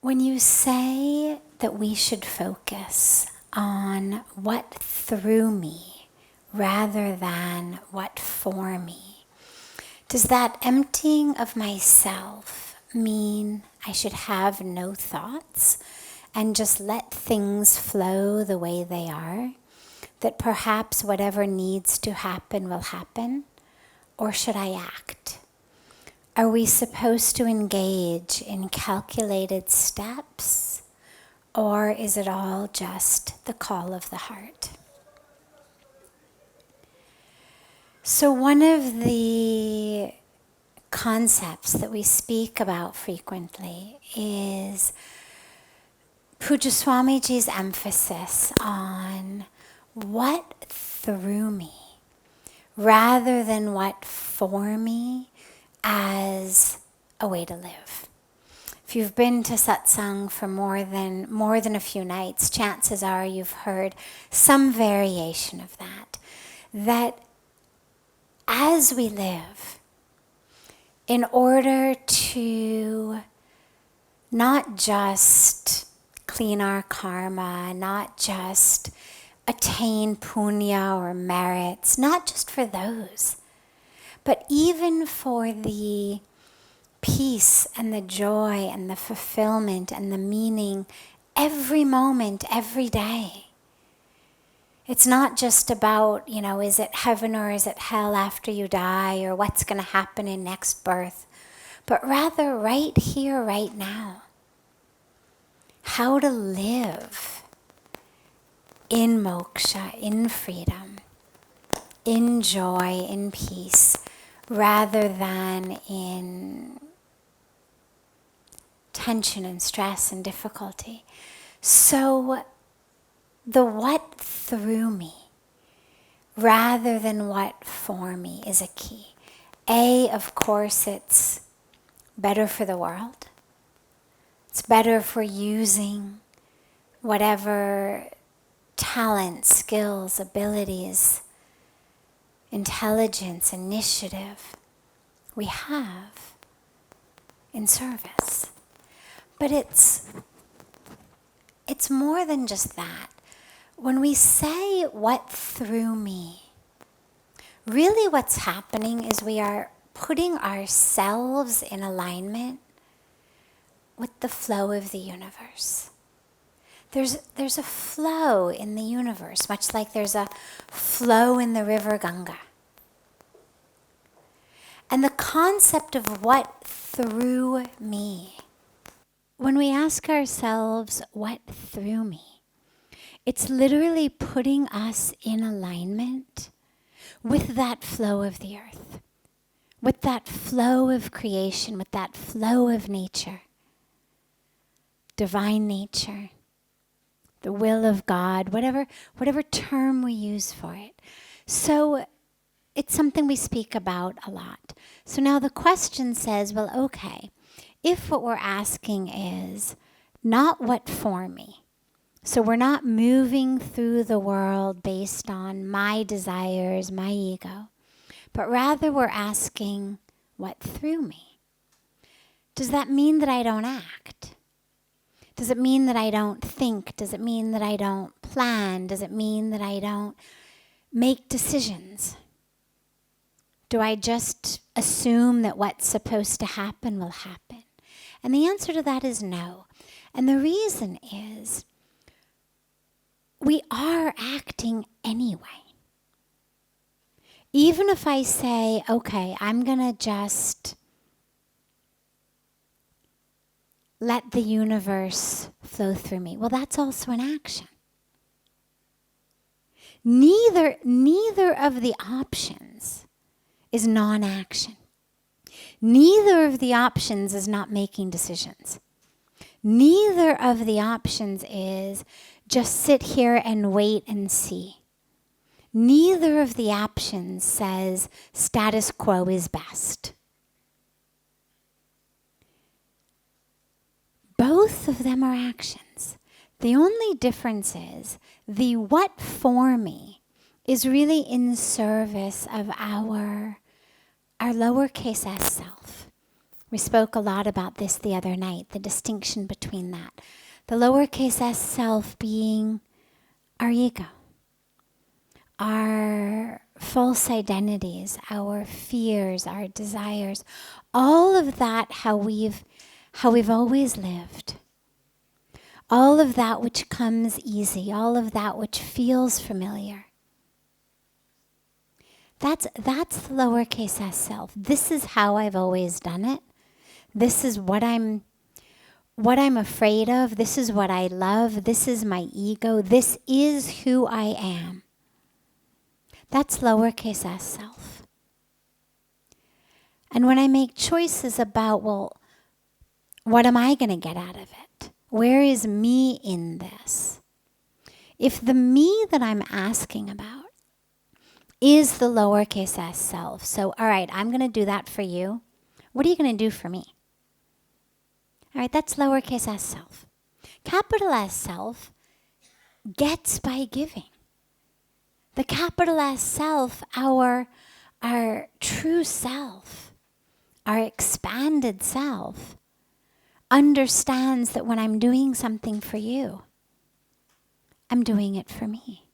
When you say that we should focus on what through me rather than what for me, does that emptying of myself mean I should have no thoughts and just let things flow the way they are? That perhaps whatever needs to happen will happen? Or should I act? Are we supposed to engage in calculated steps, or is it all just the call of the heart? So one of the concepts that we speak about frequently is Puja Swamiji's emphasis on what through me, rather than what for me, as a way to live. If you've been to satsang for more than a few nights, chances are you've heard some variation of that. That as we live, in order to not just clean our karma, not just attain punya or merits, not just for those, but even for the peace and the joy and the fulfillment and the meaning every moment, every day. It's not just about, is it heaven or is it hell after you die, or what's going to happen in next birth, but rather right here, right now. How to live in moksha, in freedom, in joy, in peace, rather than in tension and stress and difficulty. So the what through me, rather than what for me, is a key. Of course, it's better for the world. It's better for using whatever talents, skills, abilities, intelligence, initiative we have in service. But it's more than just that. When we say what through me, really what's happening is we are putting ourselves in alignment with the flow of the universe. There's a flow in the universe, much like there's a flow in the river Ganga. And the concept of what through me, when we ask ourselves what through me, it's literally putting us in alignment with that flow of the earth, with that flow of creation, with that flow of nature, divine nature, the will of God, whatever term we use for it. So it's something we speak about a lot. So now the question says, well, okay, if what we're asking is not what for me, so we're not moving through the world based on my desires, my ego, but rather we're asking what through me. Does that mean that I don't act? Does it mean that I don't think? Does it mean that I don't plan? Does it mean that I don't make decisions? Do I just assume that what's supposed to happen will happen? And the answer to that is no. And the reason is we are acting anyway. Even if I say, okay, I'm going to just let the universe flow through me. Well, that's also an action. Neither of the options is non-action. Neither of the options is not making decisions. Neither of the options is just sit here and wait and see. Neither of the options says status quo is best. both of them are actions. The only difference is the what for me is really in service of our lowercase s self. We spoke a lot about this the other night, the distinction between that. The lowercase s self being our ego, our false identities, our fears, our desires, all of that how we've always lived. All of that which comes easy, all of that which feels familiar. That's the lowercase s self. This is how I've always done it. This is what I'm afraid of. This is what I love. This is my ego. This is who I am. That's lowercase s self. And when I make choices about, well, what am I going to get out of it? Where is me in this? If the me that I'm asking about is the lowercase s self, so all right, I'm going to do that for you. What are you going to do for me? All right, that's lowercase s self. Capital S self gets by giving. The capital S self, our true self, our expanded self, understands that when I'm doing something for you, I'm doing it for me.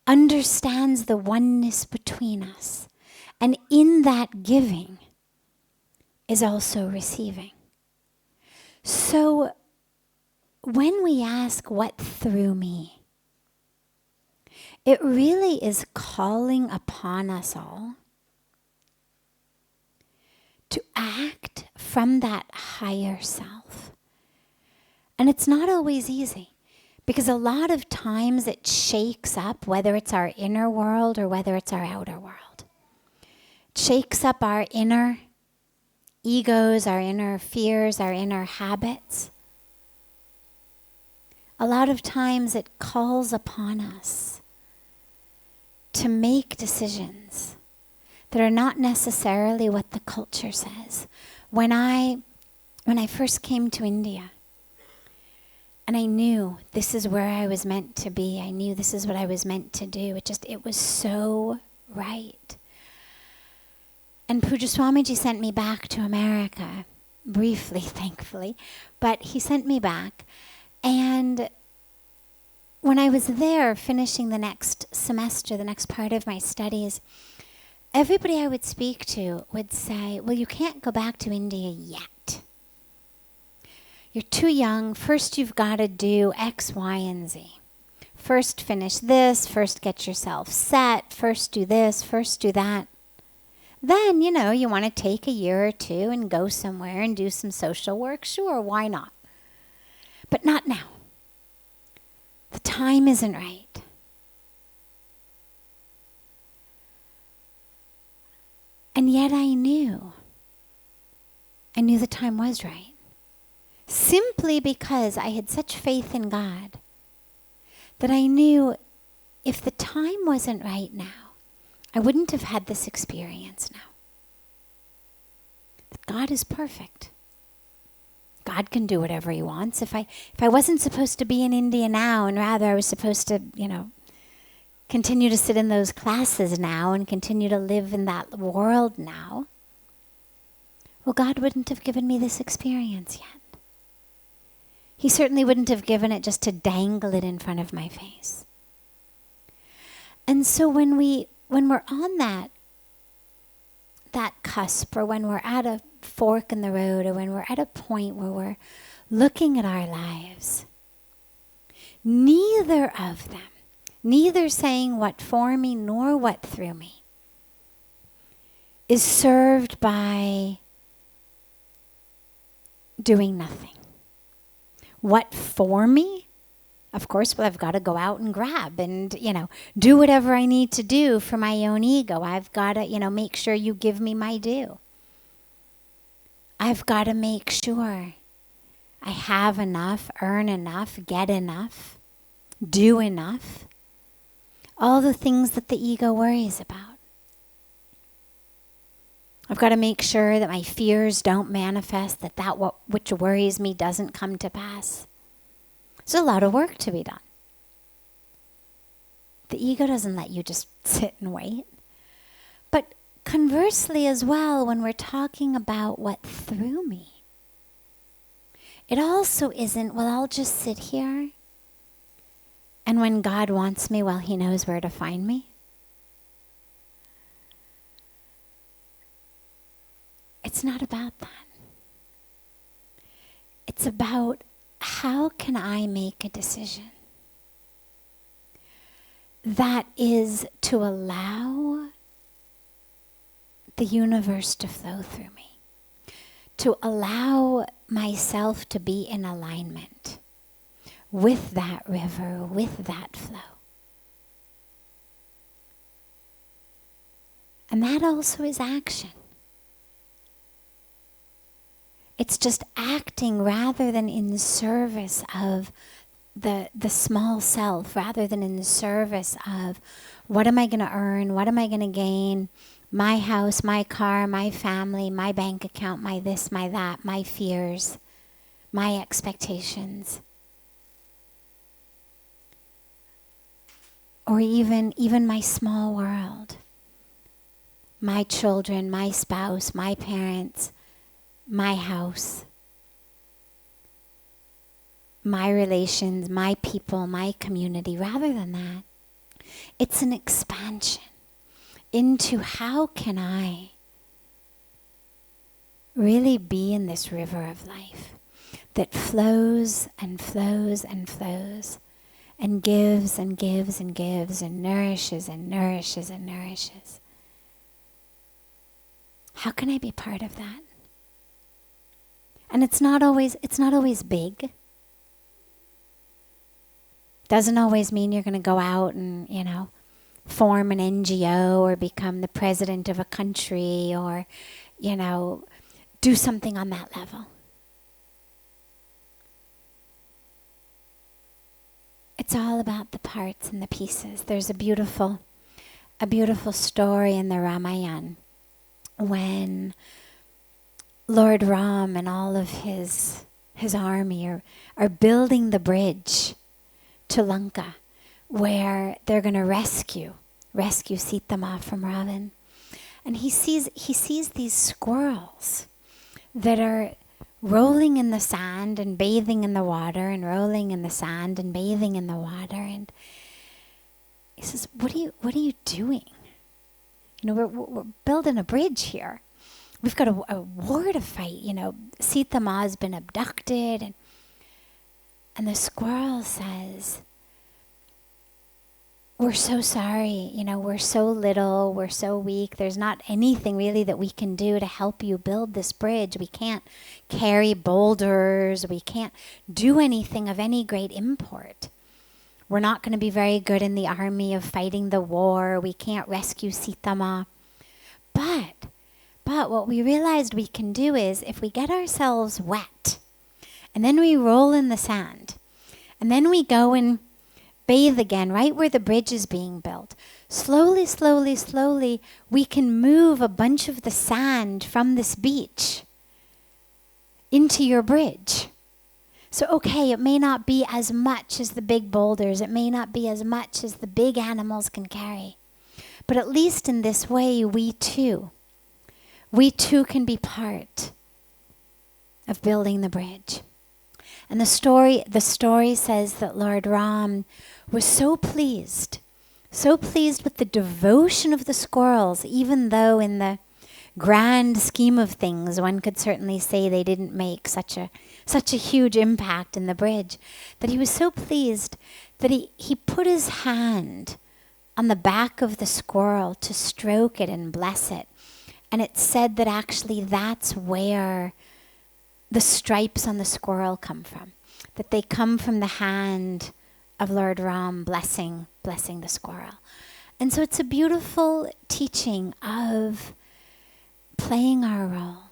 Understands the oneness between us. And in that giving is also receiving. So when we ask what through me, it really is calling upon us all to act from that higher self. And it's not always easy, because a lot of times it shakes up, whether it's our inner world or whether it's our outer world. It shakes up our inner egos, our inner fears, our inner habits. A lot of times it calls upon us to make decisions that are not necessarily what the culture says. When I first came to India, and I knew this is where I was meant to be, I knew this is what I was meant to do, it was so right. And Puja Swamiji sent me back to America, briefly, thankfully, but he sent me back. And when I was there finishing the next semester, the next part of my studies, everybody I would speak to would say, well, you can't go back to India yet. You're too young. First you've got to do X, Y, and Z. First finish this, first get yourself set, first do this, first do that. Then, you want to take a year or two and go somewhere and do some social work. Sure, why not? But not now. The time isn't right. And yet I knew the time was right. Simply because I had such faith in God that I knew if the time wasn't right now, I wouldn't have had this experience now. That God is perfect. God can do whatever he wants. If I wasn't supposed to be in India now, and rather I was supposed to, continue to sit in those classes now and continue to live in that world now, well, God wouldn't have given me this experience yet. He certainly wouldn't have given it just to dangle it in front of my face. And so when we're on that cusp, or when we're at a fork in the road, or when we're at a point where we're looking at our lives, neither of them, neither saying what for me nor what through me, is served by doing nothing. What for me? Of course, well, I've got to go out and grab and, do whatever I need to do for my own ego. I've got to, make sure you give me my due. I've got to make sure I have enough, earn enough, get enough, do enough. All the things that the ego worries about. I've got to make sure that my fears don't manifest, that which worries me doesn't come to pass. There's a lot of work to be done. The ego doesn't let you just sit and wait. But conversely as well, when we're talking about what threw me, it also isn't, well, I'll just sit here, and when God wants me, well, He knows where to find me. It's not about that. It's about, how can I make a decision that is to allow the universe to flow through me, to allow myself to be in alignment with that river, with that flow. And that also is action. It's just acting rather than in service of the small self, rather than in service of what am I going to earn, what am I going to gain, my house, my car, my family, my bank account, my this, my that, my fears, my expectations. Or even my small world. My children, my spouse, my parents, my house, my relations, my people, my community. Rather than that, it's an expansion into how can I really be in this river of life that flows and flows and flows and gives and gives and gives and nourishes and nourishes and nourishes. How can I be part of that? And it's not always big. Doesn't always mean you're going to go out and, form an NGO or become the president of a country or, do something on that level. It's all about the parts and the pieces. There's a beautiful story in the Ramayana when Lord Ram and all of his army are building the bridge to Lanka, where they're going to rescue Sita from Ravan. And he sees these squirrels that are rolling in the sand and bathing in the water and rolling in the sand and bathing in the water. And he says, what are you doing? We're building a bridge here. We've got a war to fight. Sita Ma's been abducted. And the squirrel says, we're so sorry, we're so little, we're so weak. There's not anything really that we can do to help you build this bridge. We can't carry boulders. We can't do anything of any great import. We're not going to be very good in the army of fighting the war. We can't rescue Sita Ma. But what we realized we can do is if we get ourselves wet and then we roll in the sand and then we go and bathe again right where the bridge is being built, slowly, slowly, slowly, we can move a bunch of the sand from this beach into your bridge. So, okay, it may not be as much as the big boulders. It may not be as much as the big animals can carry. But at least in this way, we too can be part of building the bridge. And the story says that Lord Ram was so pleased with the devotion of the squirrels, even though in the grand scheme of things, one could certainly say they didn't make such a huge impact in the bridge, that he was so pleased that he put his hand on the back of the squirrel to stroke it and bless it. And it said that actually that's where the stripes on the squirrel come from, that they come from the hand of Lord Ram blessing the squirrel. And so it's a beautiful teaching of playing our role,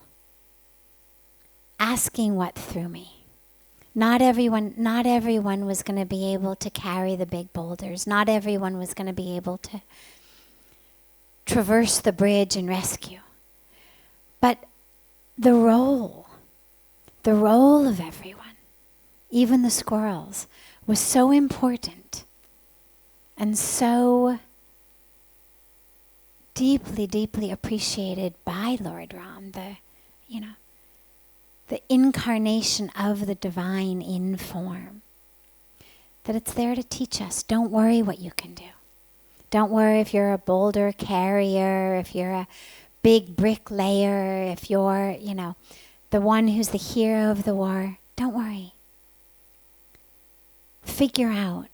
asking what threw me. Not everyone was going to be able to carry the big boulders. Not everyone was going to be able to traverse the bridge and rescue. But the role of everyone, even the squirrels, was so important and so deeply, deeply appreciated by Lord Ram, the incarnation of the divine in form, that it's there to teach us. Don't worry what you can do. Don't worry if you're a boulder carrier, if you're a big bricklayer, if you're, the one who's the hero of the war. Don't worry. Figure out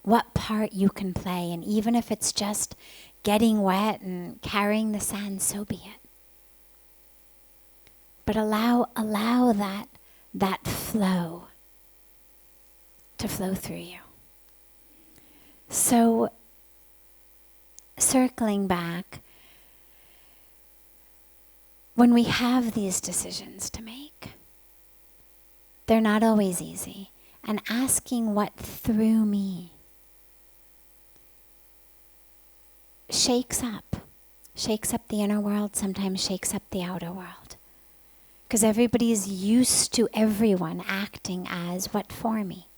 what part you can play, and even if it's just getting wet and carrying the sand, so be it. But allow that flow to flow through you. So, circling back, when we have these decisions to make, they're not always easy. And asking what through me shakes up the inner world, sometimes shakes up the outer world. Because everybody is used to everyone acting as what for me.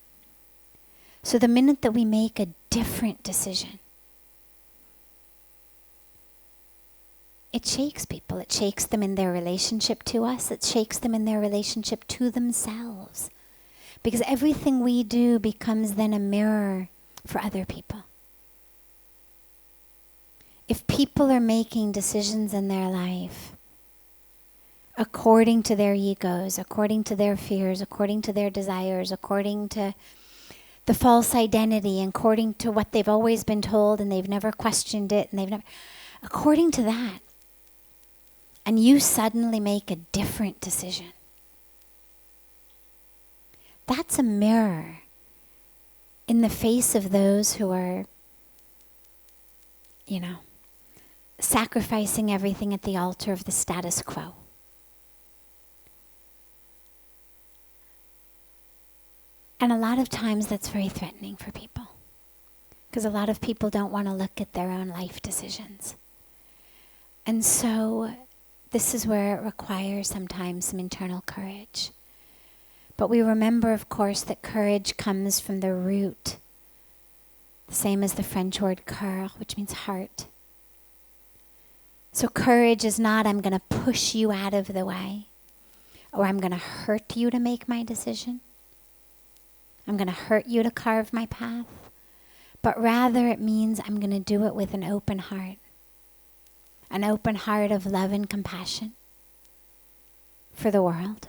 So the minute that we make a different decision, it shakes people. It shakes them in their relationship to us. It shakes them in their relationship to themselves. Because everything we do becomes then a mirror for other people. If people are making decisions in their life according to their egos, according to their fears, according to their desires, according to the false identity, according to what they've always been told and they've never questioned it, and according to that, and you suddenly make a different decision, that's a mirror in the face of those who are, sacrificing everything at the altar of the status quo. And a lot of times that's very threatening for people, because a lot of people don't want to look at their own life decisions. And so this is where it requires sometimes some internal courage. But we remember, of course, that courage comes from the root, the same as the French word cœur, which means heart. So courage is not, I'm going to push you out of the way, or I'm going to hurt you to make my decision. I'm going to hurt you to carve my path. But rather it means I'm going to do it with an open heart of love and compassion for the world.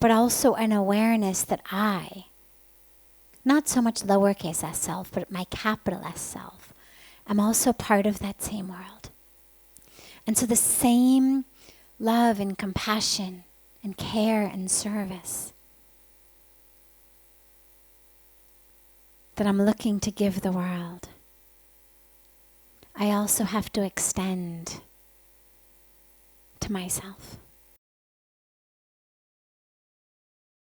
But also an awareness that I, not so much lowercase s self, but my capital S self, am also part of that same world. And so the same love and compassion and care and service that I'm looking to give the world, I also have to extend to myself.